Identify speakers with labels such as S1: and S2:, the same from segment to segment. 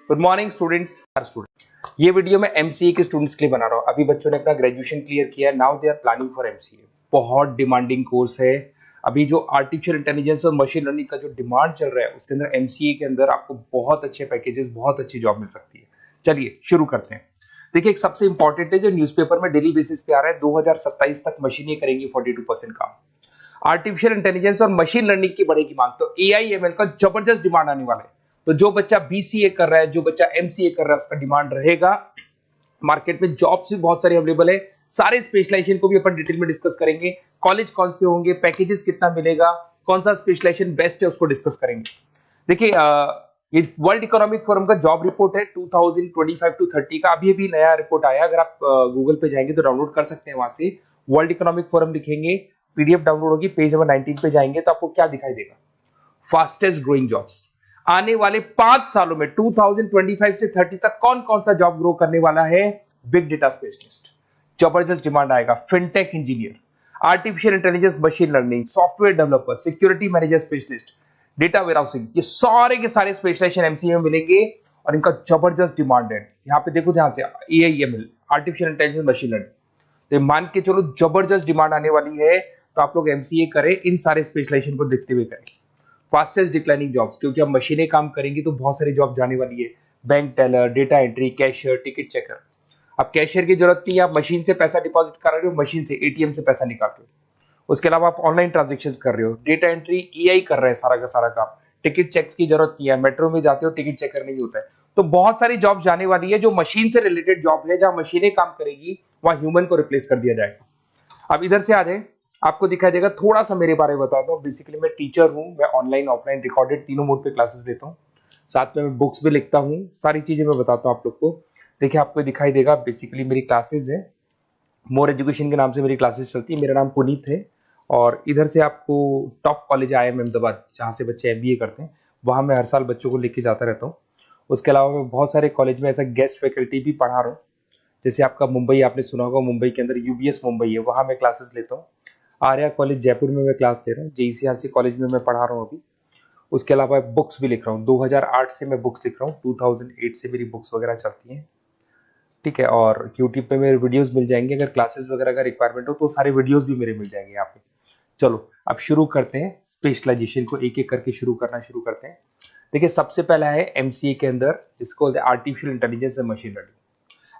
S1: Good morning students. ये video मैं MCA के स्टूडेंट्स के लिए बना रहा हूँ। अभी बच्चों ने अपना ग्रेजुएशन क्लियर किया है, now they are planning for MCA. बहुत डिमांडिंग कोर्स है। अभी जो आर्टिफिशियल इंटेलिजेंस और मशीन लर्निंग का जो डिमांड चल रहा है उसके अंदर एमसीए के अंदर आपको बहुत अच्छे पैकेजेस, बहुत अच्छी जॉब मिल सकती है। चलिए शुरू करते हैं। देखिए, एक सबसे इंपॉर्टेंट है जो न्यूज़पेपर में डेली बेसिस पे आ रहा है, 2027 तक मशीनें करेंगी 42% काम। आर्टिफिशियल इंटेलिजेंस और मशीन लर्निंग की बढ़ेगी मांग, तो एआई एमएल का जबरदस्त डिमांड आने वाला है। तो जो बच्चा बीसीए कर रहा है, जो बच्चा एमसीए कर रहा है, उसका डिमांड रहेगा। मार्केट में जॉब्स भी बहुत सारी अवेलेबल है। सारे स्पेशलाइजेशन को भी अपन डिटेल में डिस्कस करेंगे। कॉलेज कौन से होंगे, पैकेजेस कितना मिलेगा, कौन सा स्पेशलाइजेशन बेस्ट है, उसको डिस्कस करेंगे। देखिए, ये वर्ल्ड इकोनॉमिक फोरम का जॉब रिपोर्ट है 2025 टू 30 का। अभी अभी नया रिपोर्ट आया, अगर आप गूगल पे जाएंगे तो डाउनलोड कर सकते हैं। वहां से वर्ल्ड इकोनॉमिक फोरम लिखेंगे, पीडीएफ डाउनलोड होगी, पेज नंबर 19 पे जाएंगे तो आपको क्या दिखाई देगा, फास्टेस्ट ग्रोइंग जॉब्स। आने वाले 5 सालों में 2025 से 30 तक कौन कौन सा जॉब ग्रो करने वाला है। बिग डेटा स्पेशलिस्ट, जबरदस्त डिमांड आएगा। Fintech engineer, artificial intelligence machine learning, software developer, security manager specialist, data warehousing, ये सारे के सारे स्पेशलाइजेशन एमसीए में मिलेंगे और इनका जबरदस्त डिमांड है। यहाँ पे देखो, ध्यान से, AIML, artificial intelligence machine learning, तो मान के चलो जबरदस्त डिमांड आने वाली है। तो आप लोग एमसीए करें, इन सारे स्पेशलाइजेशन को देखते हुए करें। फास्टेस्ट डिक्लाइनिंग जॉब्स, क्योंकि अब मशीनें काम करेंगी तो बहुत सारी जॉब जाने वाली है। Bank teller, data entry, cashier, ticket checker. अब कैशियर की जरूरत नहीं है, आप मशीन से पैसा डिपॉजिट कर रहे हो, मशीन से एटीएम से पैसा निकाल रहे हो। उसके अलावा आप ऑनलाइन ट्रांजेक्शन कर रहे हो। डेटा एंट्री एआई कर रहा है सारा का सारा काम। टिकट चेक्स की जरूरत नहीं है, मेट्रो में जाते हो टिकट चेकर नहीं होता है। तो बहुत सारी जॉब जाने वाली है जो मशीन से रिलेटेड जॉब है। जहां मशीनें काम करेगी वहां ह्यूमन को रिप्लेस कर दिया जाएगा। अब इधर से आ जाए, आपको दिखाई देगा। थोड़ा सा मेरे बारे में बता दो। बेसिकली मैं टीचर हूं, मैं ऑनलाइन ऑफलाइन रिकॉर्डेड तीनों मोड पे क्लासेस लेता हूँ। साथ में मैं बुक्स भी लिखता हूँ, सारी चीजें मैं बताता हूँ आप लोग को। देखिए, आपको दिखाई देगा, बेसिकली मेरी क्लासेस है, मोर एजुकेशन के नाम से मेरी क्लासेस चलती है। मेरा नाम पुनीत है और इधर से आपको टॉप कॉलेज IIM अहमदाबाद, जहाँ से बच्चे MBA करते हैं, वहाँ मैं हर साल बच्चों को लेके जाता रहता हूँ। उसके अलावा मैं बहुत सारे कॉलेज में ऐसा गेस्ट फैकल्टी भी पढ़ा रहा हूँ। जैसे आपका मुंबई, आपने सुना होगा, मुंबई के अंदर UBS मुंबई है, वहाँ मैं क्लासेस लेता हूँ। आर्या कॉलेज जयपुर में मैं क्लास ले रहा हूँ। JECRC कॉलेज में मैं पढ़ा रहा हूँ अभी। उसके अलावा बुक्स भी लिख रहा हूँ। 2008 से मैं बुक्स लिख रहा हूँ, 2008 से मेरी बुक्स वगैरह चलती हैं। ठीक है, और यूट्यूब पे मेरे वीडियोस मिल जाएंगे। अगर क्लासेस वगैरह का रिक्वायरमेंट हो तो सारे वीडियोस भी मेरे मिल जाएंगे यहाँ पे। चलो अब शुरू करते हैं, स्पेशलाइजेशन को एक एक करके शुरू करते हैं। देखिए, सबसे पहला है एमसीए के अंदर, जिसको बोलते हैं artificial intelligence and machine learning.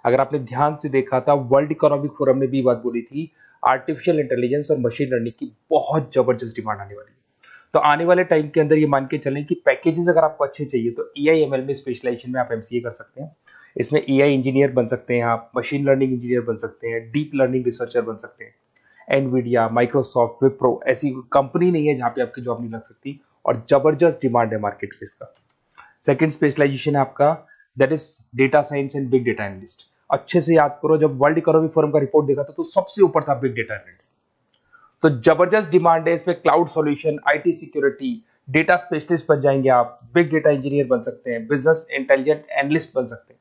S1: अगर आपने ध्यान से देखा था, वर्ल्ड इकोनॉमिक फोरम ने भी बात बोली थी, आर्टिफिशियल इंटेलिजेंस और मशीन लर्निंग की बहुत जबरदस्त डिमांड आने वाली है। तो आने वाले टाइम के अंदर ये मान के चलें कि पैकेजेस अगर आपको अच्छे चाहिए तो एआईएमएल में स्पेशलाइजेशन में आप एमसीए कर सकते हैं। इसमें एआई इंजीनियर बन सकते हैं, आप मशीन लर्निंग इंजीनियर बन सकते हैं, डीप लर्निंग रिसर्चर बन सकते हैं। एनवीडिया, माइक्रोसॉफ्ट, विप्रो, ऐसी कंपनी नहीं है जहां पे आपकी जॉब नहीं लग सकती, और जबरदस्त डिमांड है मार्केट में इसका। सेकंड स्पेशलाइजेशन है आपका, that is data science and big data analyst. अच्छे से याद करो, जब वर्ल्ड इकोनॉमिक फोरम का रिपोर्ट देखा था तो सबसे ऊपर था बिग डेटा एनालिस्ट। तो जबरदस्त डिमांड है इसमें। Cloud solution, IT security, data specialist बन जाएंगे आप, बिग डेटा इंजीनियर बन सकते हैं, बिजनेस इंटेलिजेंट एनालिस्ट बन सकते हैं।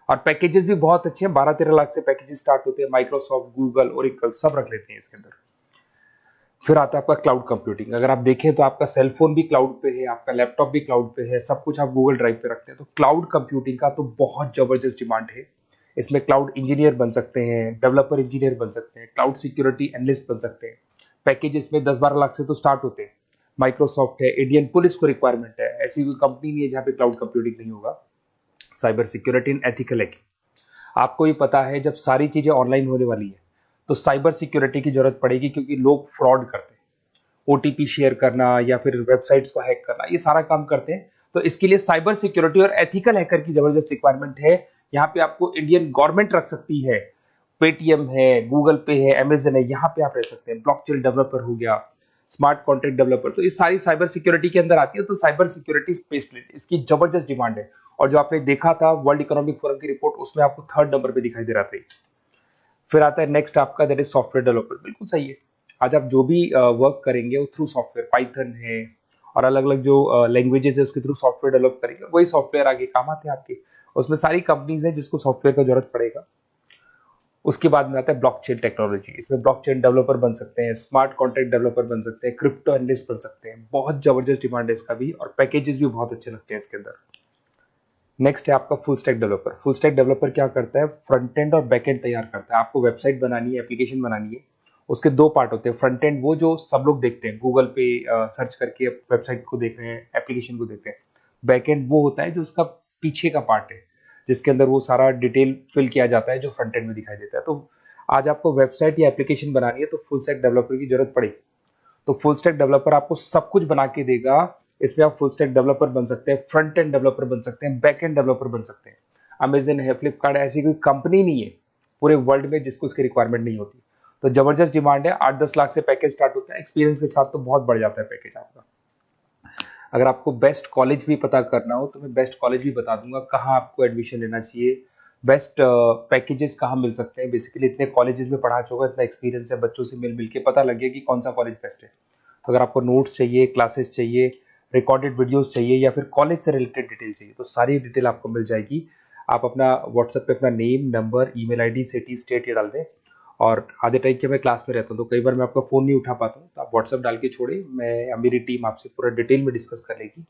S1: और पैकेजेस भी बहुत अच्छे हैं, 12-13 लाख से पैकेजेस स्टार्ट होते हैं। माइक्रोसॉफ्ट, गूगल, ओरेकल सब रख लेते हैं इसके अंदर। फिर आता है आपका क्लाउड कंप्यूटिंग। अगर आप देखें तो आपका सेल फोन भी क्लाउड पे है, आपका लैपटॉप भी क्लाउड पे है, सब कुछ आप गूगल ड्राइव पे रखते हैं। तो क्लाउड कंप्यूटिंग का तो बहुत जबरदस्त डिमांड है। इसमें क्लाउड इंजीनियर बन सकते हैं, डेवलपर इंजीनियर बन सकते हैं, क्लाउड सिक्योरिटी एनालिस्ट बन सकते हैं। पैकेज इसमें 10-12 लाख से तो स्टार्ट होते हैं। माइक्रोसॉफ्ट है, इंडियन पुलिस को रिक्वायरमेंट है, ऐसी कोई कंपनी नहीं है जहां पे क्लाउड कंप्यूटिंग नहीं होगा। Cyber security and ethical hacking, आपको ही पता है जब सारी चीजें ऑनलाइन होने वाली है तो साइबर सिक्योरिटी की जरूरत पड़ेगी, क्योंकि लोग फ्रॉड करते हैं। ओटीपी शेयर करना या फिर वेबसाइट्स को हैक करना, ये सारा काम करते हैं। तो इसके लिए साइबर सिक्योरिटी और एथिकल हैकर की जबरदस्त रिक्वायरमेंट है। यहाँ पे आपको इंडियन गवर्नमेंट रख सकती है, पेटीएम है, गूगल पे है, अमेजन है, यहाँ पे आप रह सकते हैं। ब्लॉकचेन डेवलपर हो गया, स्मार्ट कॉन्ट्रैक्ट डेवलपर, तो ये सारी साइबर सिक्योरिटी के अंदर आती है। तो साइबर सिक्योरिटी स्पेशलिस्ट, इसकी जबरदस्त डिमांड है। और जो आपने देखा था वर्ल्ड इकोनॉमिक फोरम की रिपोर्ट, उसमें आपको 3rd नंबर पे दिखाई दे रहा था। फिर आता है नेक्स्ट आपका, दैट इज सॉफ्टवेयर डेवलपर। बिल्कुल सही है, आज आप जो भी वर्क करेंगे वो थ्रू सॉफ्टवेयर, पाइथन है और अलग अलग जो लैंग्वेजेस है उसके थ्रू सॉफ्टवेयर डेवलप करेंगे, वही सॉफ्टवेयर आगे काम आते हैं आपके। उसमें सारी कंपनीज है जिसको सॉफ्टवेयर का जरूरत पड़ेगा। उसके बाद में आता है ब्लॉकचेन टेक्नोलॉजी। इसमें ब्लॉकचेन डेवलपर बन सकते हैं, स्मार्ट कॉन्ट्रैक्ट डेवलपर बन सकते हैं, क्रिप्टो एनालिस्ट बन सकते हैं। बहुत जबरदस्त डिमांड है इसका भी, और पैकेजेस भी बहुत अच्छे लगते हैं इसके अंदर। नेक्स्ट है आपका full stack developer. Full stack developer क्या करता है, फ्रंट एंड और बैक एंड तैयार करता है। आपको वेबसाइट बनानी है, एप्लीकेशन बनानी है, उसके दो पार्ट होते हैं। फ्रंट एंड वो जो सब लोग देखते हैं, गूगल पे सर्च करके वेबसाइट को देख रहे हैं, एप्लीकेशन को देख रहे हैं। बैक एंड वो होता है जो उसका पीछे का पार्ट है, जिसके अंदर वो सारा डिटेल फिल किया जाता है जो फ्रंट एंड में दिखाई देता है। तो आज आपको वेबसाइट या एप्लीकेशन बनानी है तो फुल स्टैक डेवलपर की जरूरत पड़ेगी। तो फुल स्टैक डेवलपर आपको सब कुछ बना के देगा। इसमें आप फुल स्टैक डेवलपर बन सकते हैं, फ्रंट एंड डेवलपर बन सकते हैं, बैक एंड डेवलपर बन सकते हैं। अमेजन है, फ्लिपकार्ट, ऐसी कोई कंपनी नहीं है पूरे वर्ल्ड में जिसको इसकी रिक्वायरमेंट नहीं होती। तो जबरदस्त डिमांड है, 8-10 लाख से पैकेज स्टार्ट होता है, एक्सपीरियंस के साथ तो बहुत बढ़ जाता है पैकेज आपका। अगर आपको बेस्ट कॉलेज भी पता करना हो तो मैं बेस्ट कॉलेज भी बता दूंगा, कहाँ आपको एडमिशन लेना चाहिए, बेस्ट पैकेजेस कहाँ मिल सकते हैं। बेसिकली इतने कॉलेजेस में पढ़ा चुका, इतना एक्सपीरियंस है, बच्चों से मिल मिल के पता लग गया कि कौन सा कॉलेज बेस्ट है। तो अगर आपको नोट्स चाहिए, क्लासेस चाहिए, रिकॉर्डेड वीडियोस चाहिए या फिर कॉलेज से रिलेटेड डिटेल चाहिए, तो सारी डिटेल आपको मिल जाएगी। आप अपना व्हाट्सएप पे अपना name, number, email ID, city, state ये डाल दें। और आधे टाइम के मैं क्लास में रहता हूँ तो कई बार मैं आपका फ़ोन नहीं उठा पाता हूँ, तो आप व्हाट्सएप डाल के छोड़े, मैं या मेरी टीम आपसे पूरा डिटेल में डिस्कस कर लेगी।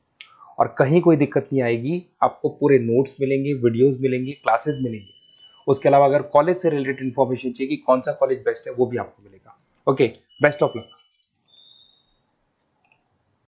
S1: और कहीं कोई दिक्कत नहीं आएगी, आपको पूरे नोट्स मिलेंगे, वीडियोस मिलेंगे, क्लासेस मिलेंगे। उसके अलावा अगर कॉलेज से रिलेटेड इन्फॉर्मेशन चाहिए कि कौन सा कॉलेज बेस्ट है, वो भी आपको मिलेगा। Okay, best of luck.